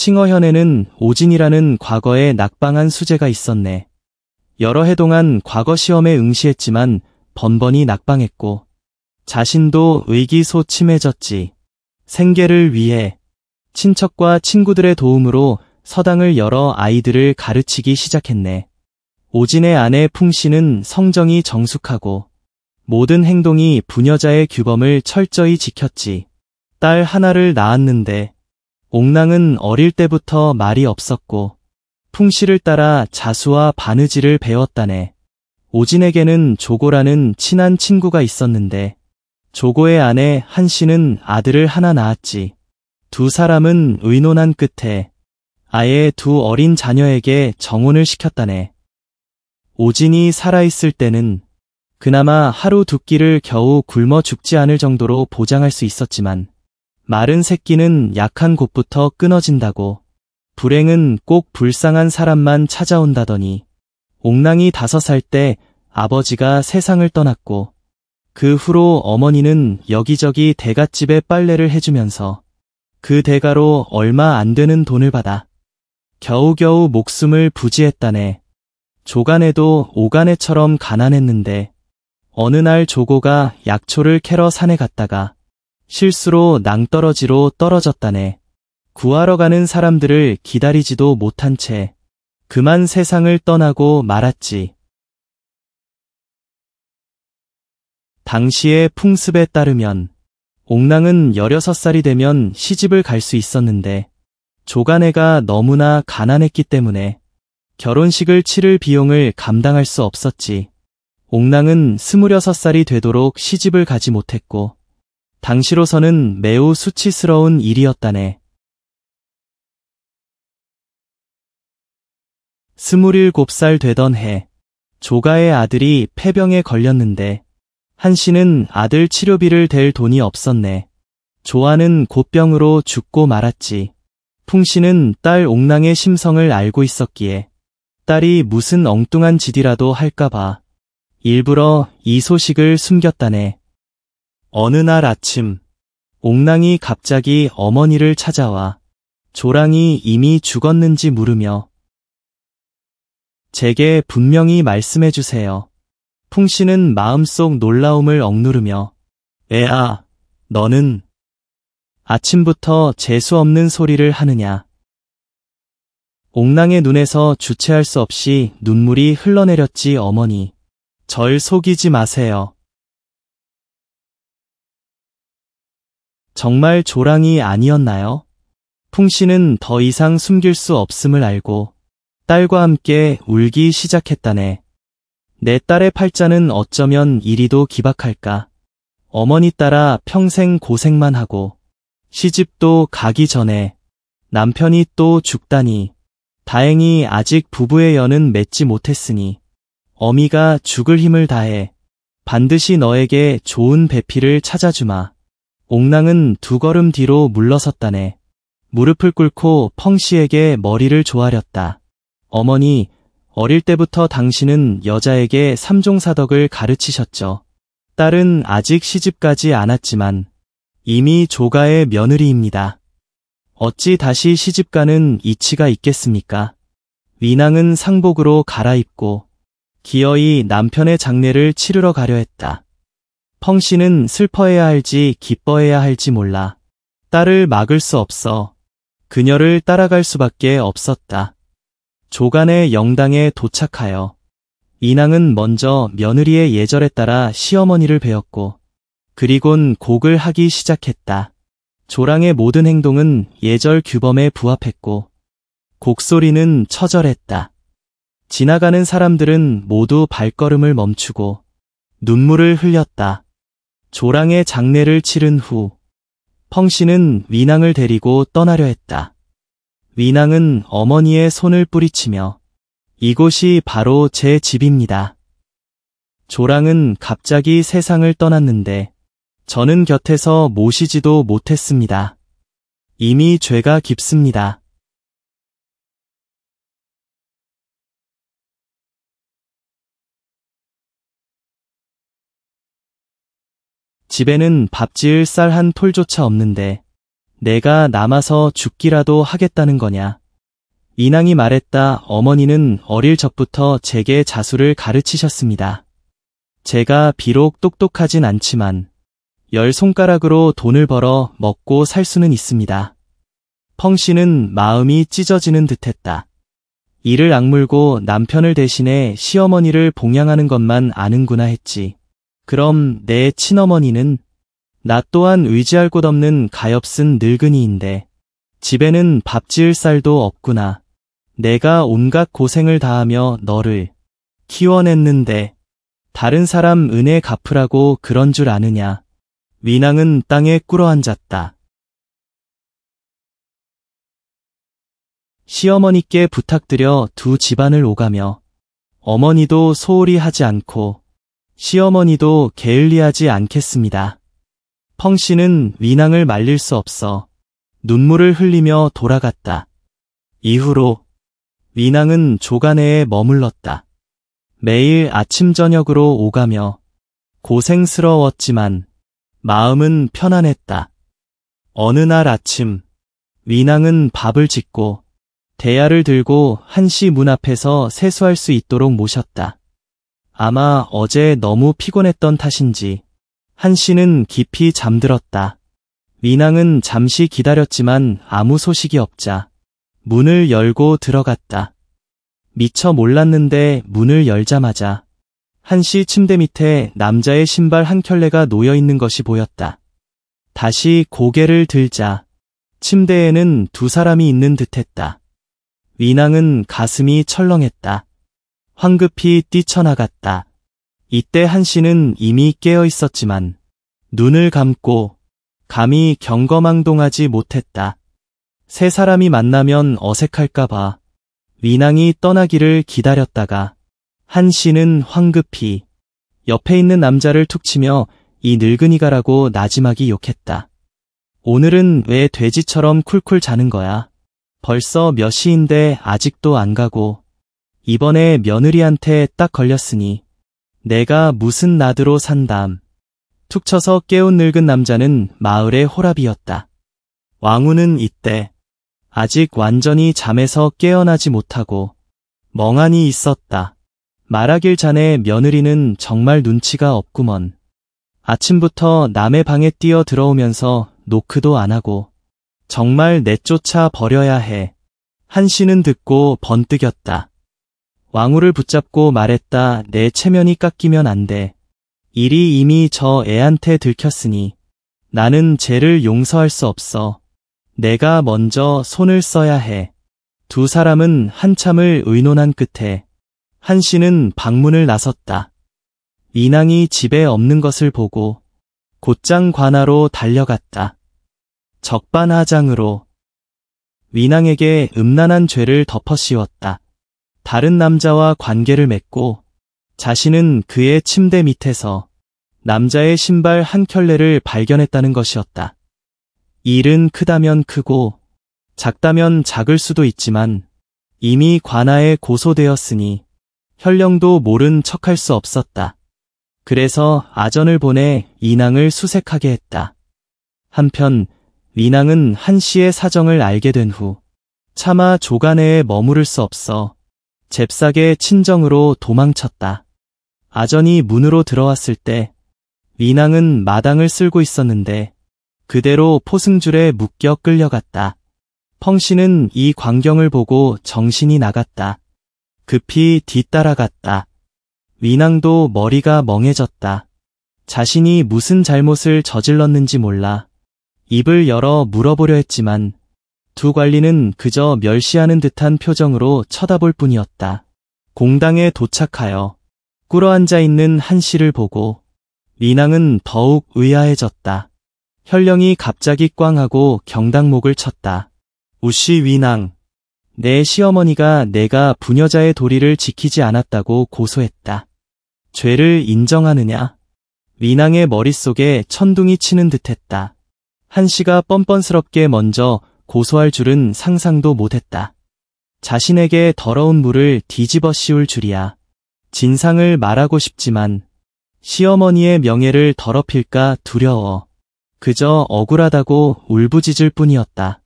칭어현에는 오진이라는 과거에 낙방한 수재가 있었네. 여러 해 동안 과거 시험에 응시했지만 번번이 낙방했고 자신도 의기소침해졌지. 생계를 위해 친척과 친구들의 도움으로 서당을 열어 아이들을 가르치기 시작했네. 오진의 아내 풍씨는 성정이 정숙하고 모든 행동이 부녀자의 규범을 철저히 지켰지. 딸 하나를 낳았는데 옥랑은 어릴 때부터 말이 없었고 풍씨를 따라 자수와 바느질을 배웠다네. 오진에게는 조고라는 친한 친구가 있었는데 조고의 아내 한씨는 아들을 하나 낳았지. 두 사람은 의논한 끝에 아예 두 어린 자녀에게 정혼을 시켰다네. 오진이 살아있을 때는 그나마 하루 두 끼를 겨우 굶어 죽지 않을 정도로 보장할 수 있었지만 마른 새끼는 약한 곳부터 끊어진다고 불행은 꼭 불쌍한 사람만 찾아온다더니 옥랑이 5살 때 아버지가 세상을 떠났고 그 후로 어머니는 여기저기 대갓집에 빨래를 해주면서 그 대가로 얼마 안 되는 돈을 받아 겨우겨우 목숨을 부지했다네. 조간에도 오간에처럼 가난했는데 어느 날 조고가 약초를 캐러 산에 갔다가 실수로 낭떠러지로 떨어졌다네. 구하러 가는 사람들을 기다리지도 못한 채 그만 세상을 떠나고 말았지. 당시의 풍습에 따르면 옥랑은 16살이 되면 시집을 갈 수 있었는데 조간애가 너무나 가난했기 때문에 결혼식을 치를 비용을 감당할 수 없었지. 옥랑은 26살이 되도록 시집을 가지 못했고 당시로서는 매우 수치스러운 일이었다네. 27살 되던 해 조가의 아들이 폐병에 걸렸는데 한씨는 아들 치료비를 댈 돈이 없었네. 조아는 곧병으로 죽고 말았지. 풍씨는 딸 옥랑의 심성을 알고 있었기에 딸이 무슨 엉뚱한 짓이라도 할까봐 일부러 이 소식을 숨겼다네. 어느 날 아침 옥랑이 갑자기 어머니를 찾아와 조랑이 이미 죽었는지 물으며 제게 분명히 말씀해 주세요. 풍씨는 마음속 놀라움을 억누르며 애아, 너는 아침부터 재수없는 소리를 하느냐. 옥랑의 눈에서 주체할 수 없이 눈물이 흘러내렸지. 어머니, 절 속이지 마세요. 정말 조랑이 아니었나요? 풍씨는 더 이상 숨길 수 없음을 알고 딸과 함께 울기 시작했다네. 내 딸의 팔자는 어쩌면 이리도 기박할까. 어머니 따라 평생 고생만 하고 시집도 가기 전에 남편이 또 죽다니. 다행히 아직 부부의 연은 맺지 못했으니 어미가 죽을 힘을 다해 반드시 너에게 좋은 배필을 찾아주마. 옥랑은 2걸음 뒤로 물러섰다네. 무릎을 꿇고 펑씨에게 머리를 조아렸다. 어머니, 어릴 때부터 당신은 여자에게 삼종사덕을 가르치셨죠. 딸은 아직 시집가지 않았지만 이미 조가의 며느리입니다. 어찌 다시 시집가는 이치가 있겠습니까? 위낭은 상복으로 갈아입고 기어이 남편의 장례를 치르러 가려 했다. 펑씨는 슬퍼해야 할지 기뻐해야 할지 몰라 딸을 막을 수 없어 그녀를 따라갈 수밖에 없었다. 조간의 영당에 도착하여 이낭은 먼저 며느리의 예절에 따라 시어머니를 배웠고 그리곤 곡을 하기 시작했다. 조랑의 모든 행동은 예절 규범에 부합했고 곡소리는 처절했다. 지나가는 사람들은 모두 발걸음을 멈추고 눈물을 흘렸다. 조랑의 장례를 치른 후 펑씨는 위낭을 데리고 떠나려 했다. 위낭은 어머니의 손을 뿌리치며 이곳이 바로 제 집입니다. 조랑은 갑자기 세상을 떠났는데 저는 곁에서 모시지도 못했습니다. 이미 죄가 깊습니다. 집에는 밥 지을 쌀 한 톨조차 없는데 내가 남아서 죽기라도 하겠다는 거냐. 위낭이 말했다. 어머니는 어릴 적부터 제게 자수를 가르치셨습니다. 제가 비록 똑똑하진 않지만 10손가락으로 돈을 벌어 먹고 살 수는 있습니다. 펑씨는 마음이 찢어지는 듯했다. 이를 악물고 남편을 대신해 시어머니를 봉양하는 것만 아는구나 했지. 그럼 내 친어머니는? 나 또한 의지할 곳 없는 가엾은 늙은이인데 집에는 밥 지을 쌀도 없구나. 내가 온갖 고생을 다하며 너를 키워냈는데 다른 사람 은혜 갚으라고 그런 줄 아느냐. 위낭은 땅에 꿇어앉았다. 시어머니께 부탁드려 두 집안을 오가며 어머니도 소홀히 하지 않고 시어머니도 게을리하지 않겠습니다. 펑씨는 위낭을 말릴 수 없어 눈물을 흘리며 돌아갔다. 이후로 위낭은 조간에에 머물렀다. 매일 아침 저녁으로 오가며 고생스러웠지만 마음은 편안했다. 어느 날 아침 위낭은 밥을 짓고 대야를 들고 한씨 문 앞에서 세수할 수 있도록 모셨다. 아마 어제 너무 피곤했던 탓인지 한씨는 깊이 잠들었다. 위낭은 잠시 기다렸지만 아무 소식이 없자 문을 열고 들어갔다. 미처 몰랐는데 문을 열자마자 한씨 침대 밑에 남자의 신발 한 켤레가 놓여 있는 것이 보였다. 다시 고개를 들자 침대에는 두 사람이 있는 듯했다. 위낭은 가슴이 철렁했다. 황급히 뛰쳐나갔다. 이때 한씨는 이미 깨어 있었지만 눈을 감고 감히 경거망동하지 못했다. 세 사람이 만나면 어색할까봐 위낭이 떠나기를 기다렸다가 한씨는 황급히 옆에 있는 남자를 툭 치며 이 늙은이가라고 나지막이 욕했다. 오늘은 왜 돼지처럼 쿨쿨 자는 거야? 벌써 몇 시인데 아직도 안 가고 이번에 며느리한테 딱 걸렸으니 내가 무슨 나드로 산담. 툭 쳐서 깨운 늙은 남자는 마을의 호랍이었다. 왕후는 이때 아직 완전히 잠에서 깨어나지 못하고 멍하니 있었다. 말하길 자네 며느리는 정말 눈치가 없구먼. 아침부터 남의 방에 뛰어 들어오면서 노크도 안 하고 정말 내쫓아 버려야 해. 한씨는 듣고 번뜩였다. 왕후를 붙잡고 말했다. 내 체면이 깎이면 안 돼. 일이 이미 저 애한테 들켰으니 나는 쟤를 용서할 수 없어. 내가 먼저 손을 써야 해. 두 사람은 한참을 의논한 끝에 한씨는 방문을 나섰다. 위낭이 집에 없는 것을 보고 곧장 관하로 달려갔다. 적반하장으로 위낭에게 음란한 죄를 덮어씌웠다. 다른 남자와 관계를 맺고 자신은 그의 침대 밑에서 남자의 신발 한 켤레를 발견했다는 것이었다. 일은 크다면 크고 작다면 작을 수도 있지만 이미 관아에 고소되었으니 현령도 모른 척할 수 없었다. 그래서 아전을 보내 위낭을 수색하게 했다. 한편 위낭은 한씨의 사정을 알게 된 후 차마 조간에에 머무를 수 없어 잽싸게 친정으로 도망쳤다. 아전이 문으로 들어왔을 때 위낭은 마당을 쓸고 있었는데 그대로 포승줄에 묶여 끌려갔다. 펑씨는 이 광경을 보고 정신이 나갔다. 급히 뒤따라갔다. 위낭도 머리가 멍해졌다. 자신이 무슨 잘못을 저질렀는지 몰라 입을 열어 물어보려 했지만 두 관리는 그저 멸시하는 듯한 표정으로 쳐다볼 뿐이었다. 공당에 도착하여 꿇어앉아 있는 한씨를 보고 위낭은 더욱 의아해졌다. 현령이 갑자기 꽝하고 경당목을 쳤다. 우씨 위낭, 내 시어머니가 내가 부녀자의 도리를 지키지 않았다고 고소했다. 죄를 인정하느냐? 위낭의 머릿속에 천둥이 치는 듯했다. 한씨가 뻔뻔스럽게 먼저 고소할 줄은 상상도 못했다. 자신에게 더러운 물을 뒤집어 씌울 줄이야. 진상을 말하고 싶지만 시어머니의 명예를 더럽힐까 두려워. 그저 억울하다고 울부짖을 뿐이었다.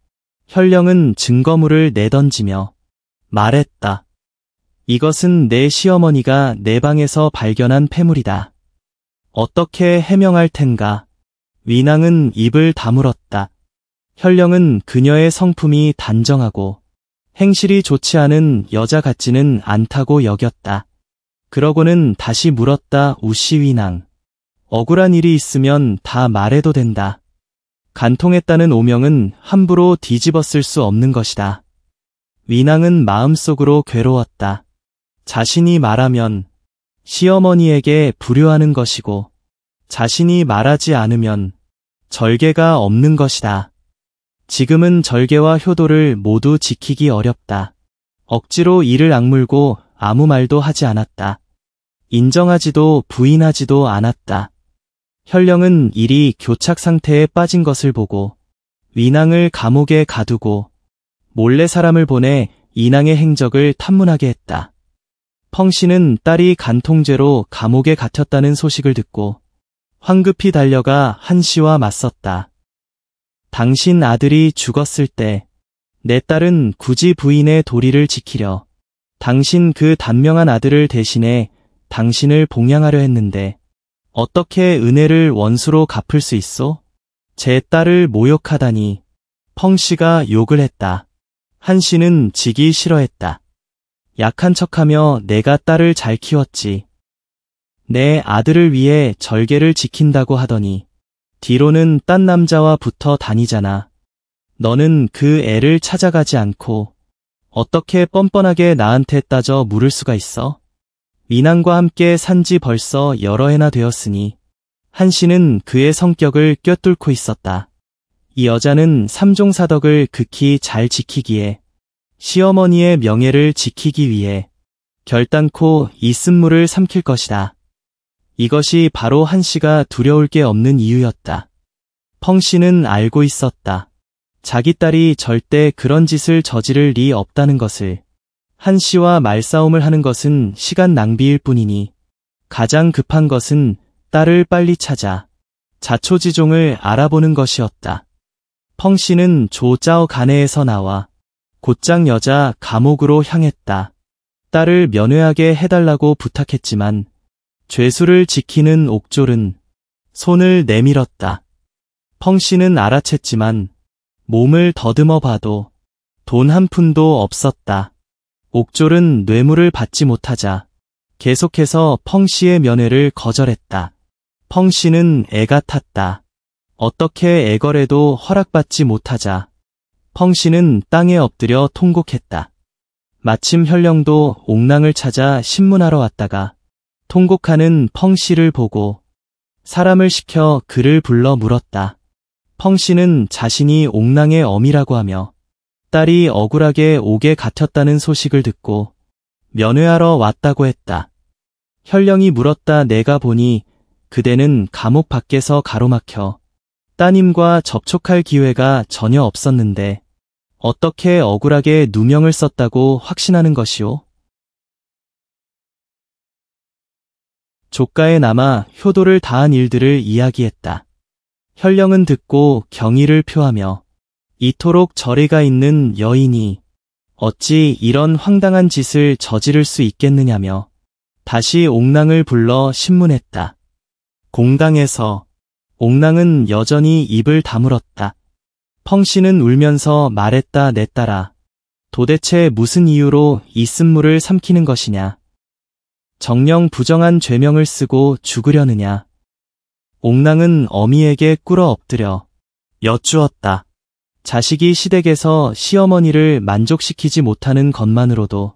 현령은 증거물을 내던지며 말했다. 이것은 내 시어머니가 내 방에서 발견한 폐물이다. 어떻게 해명할 텐가? 위낭은 입을 다물었다. 현령은 그녀의 성품이 단정하고 행실이 좋지 않은 여자 같지는 않다고 여겼다. 그러고는 다시 물었다. 우씨 위낭. 억울한 일이 있으면 다 말해도 된다. 간통했다는 오명은 함부로 뒤집어 쓸 수 없는 것이다. 위낭은 마음속으로 괴로웠다. 자신이 말하면 시어머니에게 불효하는 것이고 자신이 말하지 않으면 절개가 없는 것이다. 지금은 절개와 효도를 모두 지키기 어렵다. 억지로 이를 악물고 아무 말도 하지 않았다. 인정하지도 부인하지도 않았다. 현령은 일이 교착 상태에 빠진 것을 보고 위낭을 감옥에 가두고 몰래 사람을 보내 인왕의 행적을 탐문하게 했다. 펑씨는 딸이 간통죄로 감옥에 갇혔다는 소식을 듣고 황급히 달려가 한씨와 맞섰다. 당신 아들이 죽었을 때 내 딸은 굳이 부인의 도리를 지키려 당신 그 단명한 아들을 대신해 당신을 봉양하려 했는데 어떻게 은혜를 원수로 갚을 수 있소? 제 딸을 모욕하다니. 펑씨가 욕을 했다. 한씨는 지기 싫어했다. 약한 척하며 내가 딸을 잘 키웠지. 내 아들을 위해 절개를 지킨다고 하더니 뒤로는 딴 남자와 붙어 다니잖아. 너는 그 애를 찾아가지 않고 어떻게 뻔뻔하게 나한테 따져 물을 수가 있어? 위낭과 함께 산지 벌써 여러 해나 되었으니 한씨는 그의 성격을 꿰뚫고 있었다. 이 여자는 삼종사덕을 극히 잘 지키기에 시어머니의 명예를 지키기 위해 결단코 이 쓴물을 삼킬 것이다. 이것이 바로 한씨가 두려울 게 없는 이유였다. 펑씨는 알고 있었다. 자기 딸이 절대 그런 짓을 저지를 리 없다는 것을. 한씨와 말싸움을 하는 것은 시간 낭비일 뿐이니 가장 급한 것은 딸을 빨리 찾아 자초지종을 알아보는 것이었다. 펑씨는 조짜오 가네에서 나와 곧장 여자 감옥으로 향했다. 딸을 면회하게 해달라고 부탁했지만 죄수를 지키는 옥졸은 손을 내밀었다. 펑씨는 알아챘지만 몸을 더듬어 봐도 돈 한 푼도 없었다. 옥졸은 뇌물을 받지 못하자 계속해서 펑씨의 면회를 거절했다. 펑씨는 애가 탔다. 어떻게 애걸해도 허락받지 못하자 펑씨는 땅에 엎드려 통곡했다. 마침 현령도 옥랑을 찾아 신문하러 왔다가 통곡하는 펑씨를 보고 사람을 시켜 그를 불러 물었다. 펑씨는 자신이 옥랑의 어미라고 하며 딸이 억울하게 옥에 갇혔다는 소식을 듣고 면회하러 왔다고 했다. 현령이 물었다. 내가 보니 그대는 감옥 밖에서 가로막혀 따님과 접촉할 기회가 전혀 없었는데 어떻게 억울하게 누명을 썼다고 확신하는 것이오? 조가에 남아 효도를 다한 일들을 이야기했다. 현령은 듣고 경의를 표하며 이토록 절에가 있는 여인이 어찌 이런 황당한 짓을 저지를 수 있겠느냐며 다시 옥랑을 불러 신문했다. 공당에서 옥랑은 여전히 입을 다물었다. 펑씨는 울면서 말했다. 내 딸아, 도대체 무슨 이유로 이 쓴물을 삼키는 것이냐? 정령 부정한 죄명을 쓰고 죽으려느냐? 옥랑은 어미에게 꿇어 엎드려 여쭈었다. 자식이 시댁에서 시어머니를 만족시키지 못하는 것만으로도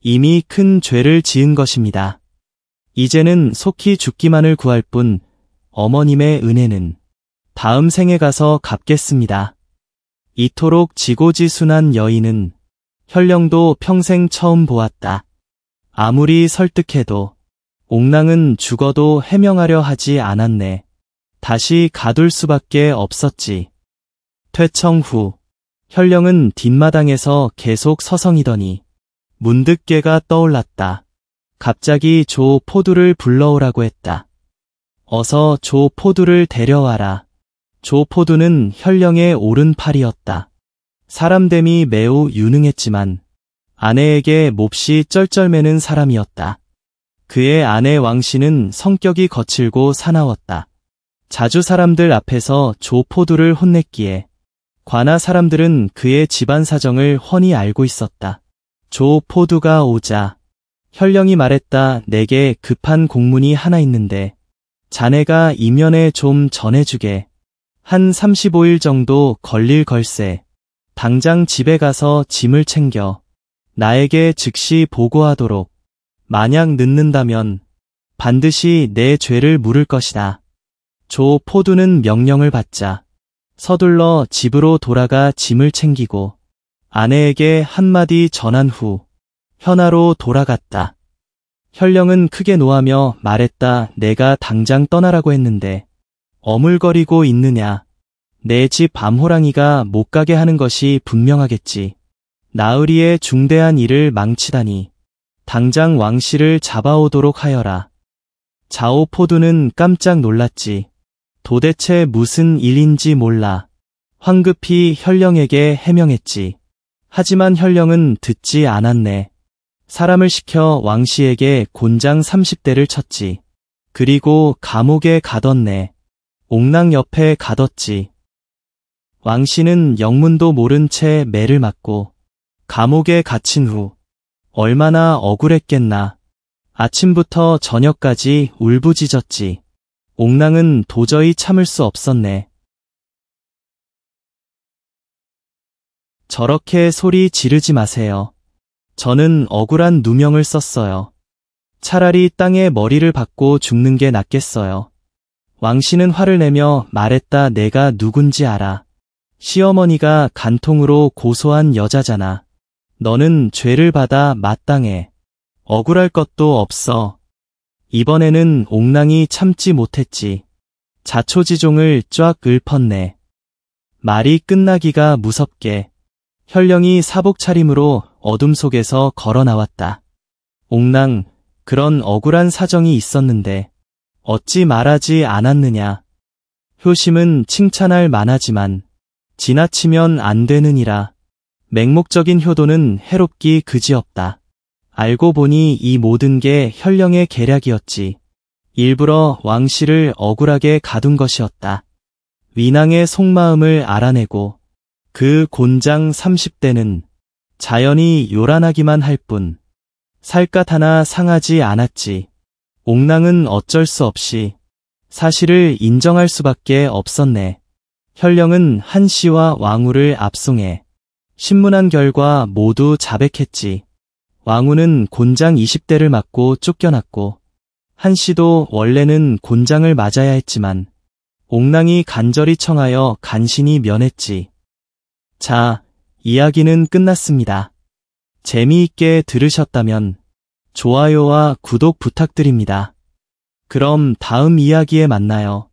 이미 큰 죄를 지은 것입니다. 이제는 속히 죽기만을 구할 뿐 어머님의 은혜는 다음 생에 가서 갚겠습니다. 이토록 지고지순한 여인은 현령도 평생 처음 보았다. 아무리 설득해도 옥랑은 죽어도 해명하려 하지 않았네. 다시 가둘 수밖에 없었지. 퇴청 후 현령은 뒷마당에서 계속 서성이더니 문득 깨가 떠올랐다. 갑자기 조 포두를 불러오라고 했다. 어서 조 포두를 데려와라. 조포두는 현령의 오른팔이었다. 사람됨이 매우 유능했지만 아내에게 몹시 쩔쩔매는 사람이었다. 그의 아내 왕씨는 성격이 거칠고 사나웠다. 자주 사람들 앞에서 조포두를 혼냈기에 관아 사람들은 그의 집안 사정을 훤히 알고 있었다. 조포두가 오자 현령이 말했다. 내게 급한 공문이 하나 있는데 자네가 이면에 좀 전해주게. 한 35일 정도 걸릴 걸세. 당장 집에 가서 짐을 챙겨 나에게 즉시 보고하도록. 만약 늦는다면 반드시 내 죄를 물을 것이다. 조포두는 명령을 받자 서둘러 집으로 돌아가 짐을 챙기고 아내에게 한마디 전한 후 현아로 돌아갔다. 현령은 크게 노하며 말했다. 내가 당장 떠나라고 했는데 어물거리고 있느냐. 내 집 밤호랑이가 못 가게 하는 것이 분명하겠지. 나으리의 중대한 일을 망치다니. 당장 왕씨를 잡아오도록 하여라. 자오포두는 깜짝 놀랐지. 도대체 무슨 일인지 몰라. 황급히 현령에게 해명했지. 하지만 현령은 듣지 않았네. 사람을 시켜 왕씨에게 곤장 30대를 쳤지. 그리고 감옥에 가뒀네. 옥랑 옆에 가뒀지. 왕씨는 영문도 모른 채 매를 맞고 감옥에 갇힌 후 얼마나 억울했겠나. 아침부터 저녁까지 울부짖었지. 옥랑은 도저히 참을 수 없었네. 저렇게 소리 지르지 마세요. 저는 억울한 누명을 썼어요. 차라리 땅에 머리를 박고 죽는 게 낫겠어요. 왕씨는 화를 내며 말했다. 내가 누군지 알아. 시어머니가 간통으로 고소한 여자잖아. 너는 죄를 받아 마땅해. 억울할 것도 없어. 이번에는 옥랑이 참지 못했지. 자초지종을 쫙 읊었네. 말이 끝나기가 무섭게 현령이 사복 차림으로 어둠 속에서 걸어 나왔다. 옥랑, 그런 억울한 사정이 있었는데 어찌 말하지 않았느냐. 효심은 칭찬할 만하지만 지나치면 안 되느니라. 맹목적인 효도는 해롭기 그지없다. 알고 보니 이 모든 게 현령의 계략이었지. 일부러 왕씨를 억울하게 가둔 것이었다. 위낭의 속마음을 알아내고 그 곤장 30대는 자연히 요란하기만 할 뿐 살갗 하나 상하지 않았지. 옥랑은 어쩔 수 없이 사실을 인정할 수밖에 없었네. 현령은 한씨와 왕후를 압송해 신문한 결과 모두 자백했지. 왕후는 곤장 20대를 맞고 쫓겨났고 한씨도 원래는 곤장을 맞아야 했지만 옥랑이 간절히 청하여 간신히 면했지. 자, 이야기는 끝났습니다. 재미있게 들으셨다면 좋아요와 구독 부탁드립니다. 그럼 다음 이야기에 만나요.